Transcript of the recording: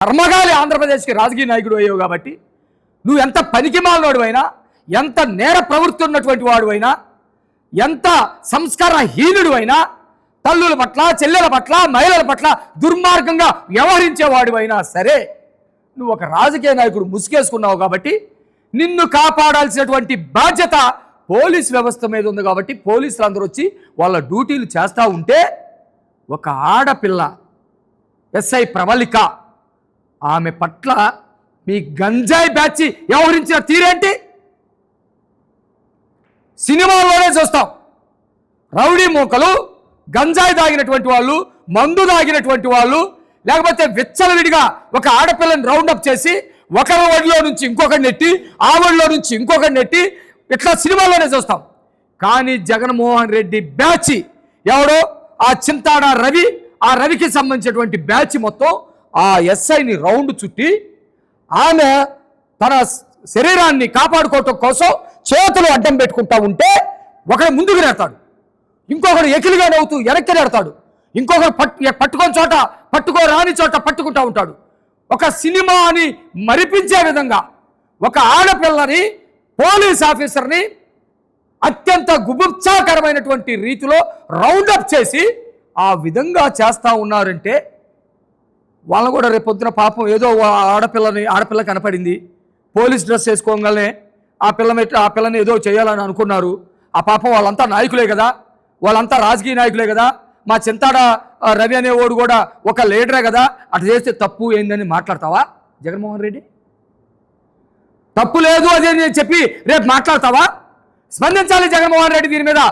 కర్మగాలి ఆంధ్రప్రదేశ్కి రాజకీయ నాయకుడు అయ్యావు కాబట్టి నువ్వు ఎంత పనికిమాలినోడు అయినా, ఎంత నేర ప్రవృత్తి ఉన్నటువంటి వాడు అయినా, ఎంత సంస్కారహీనుడు అయినా, తల్లుల పట్ల, చెల్లెల పట్ల, మహిళల పట్ల దుర్మార్గంగా వ్యవహరించేవాడు అయినా సరే, నువ్వు ఒక రాజకీయ నాయకుడు ముసుగేసుకున్నావు కాబట్టి నిన్ను కాపాడాల్సినటువంటి బాధ్యత పోలీస్ వ్యవస్థ మీద ఉంది. కాబట్టి పోలీసులు అందరూ వచ్చి వాళ్ళ డ్యూటీలు చేస్తూ ఉంటే ఒక ఆడపిల్ల ఎస్ఐ ప్రవళిక, ఆమె పట్ల మీ గంజాయి బ్యాచ్ వ్యవహరించిన తీరేంటి? సినిమాల్లోనే చూస్తాం. రౌడీ మూకలు, గంజాయి తాగినటువంటి వాళ్ళు, మందు తాగినటువంటి వాళ్ళు, లేకపోతే విచ్చలవిడిగా ఒక ఆడపిల్లని రౌండప్ చేసి ఒకరి ఒడిలో నుంచి ఇంకొకటి నెట్టి, ఆ ఒడిలో నుంచి ఇంకొకటి నెట్టి, ఇట్లా సినిమాల్లోనే చూస్తాం. కానీ జగన్మోహన్ రెడ్డి బ్యాచ్ ఎవడో ఆ చింతాడ రవి, ఆ రవికి సంబంధించినటువంటి బ్యాచ్ మొత్తం ఆ ఎస్ఐని రౌండ్ చుట్టి ఆమె తన శరీరాన్ని కాపాడుకోవటం కోసం చేతులు అడ్డం పెట్టుకుంటా ఉంటే ఒకడు ముందుకు నెడతాడు, ఇంకొకడు ఎకిలిగా నవ్వుతూ వెనక్కి నెడతాడు, ఇంకొకరు పట్టుకొని చోట పట్టుకోరాని చోట పట్టుకుంటా ఉంటాడు. ఒక సినిమాని మరిపించే విధంగా ఒక ఆడపిల్లని, పోలీస్ ఆఫీసర్ని అత్యంత గుబుత్సాకరమైనటువంటి రీతిలో రౌండప్ చేసి ఆ విధంగా చేస్తూ ఉన్నారంటే వాళ్ళని కూడా రేపొద్దున పాపం ఏదో ఆడపిల్ల కనపడింది, పోలీస్ డ్రెస్ వేసుకోగానే ఆ పిల్లని ఏదో చేయాలని అనుకున్నారు. ఆ పాపం వాళ్ళంతా నాయకులే కదా, వాళ్ళంతా రాజకీయ నాయకులే కదా, మా చింతాడ రవి అనేవాడు కూడా ఒక లీడరే కదా, అటు చేస్తే తప్పు ఏందని మాట్లాడతావా జగన్మోహన్ రెడ్డి? తప్పు లేదు అదే చెప్పి రేపు మాట్లాడతావా? స్పందించాలి జగన్మోహన్ రెడ్డి దీని మీద.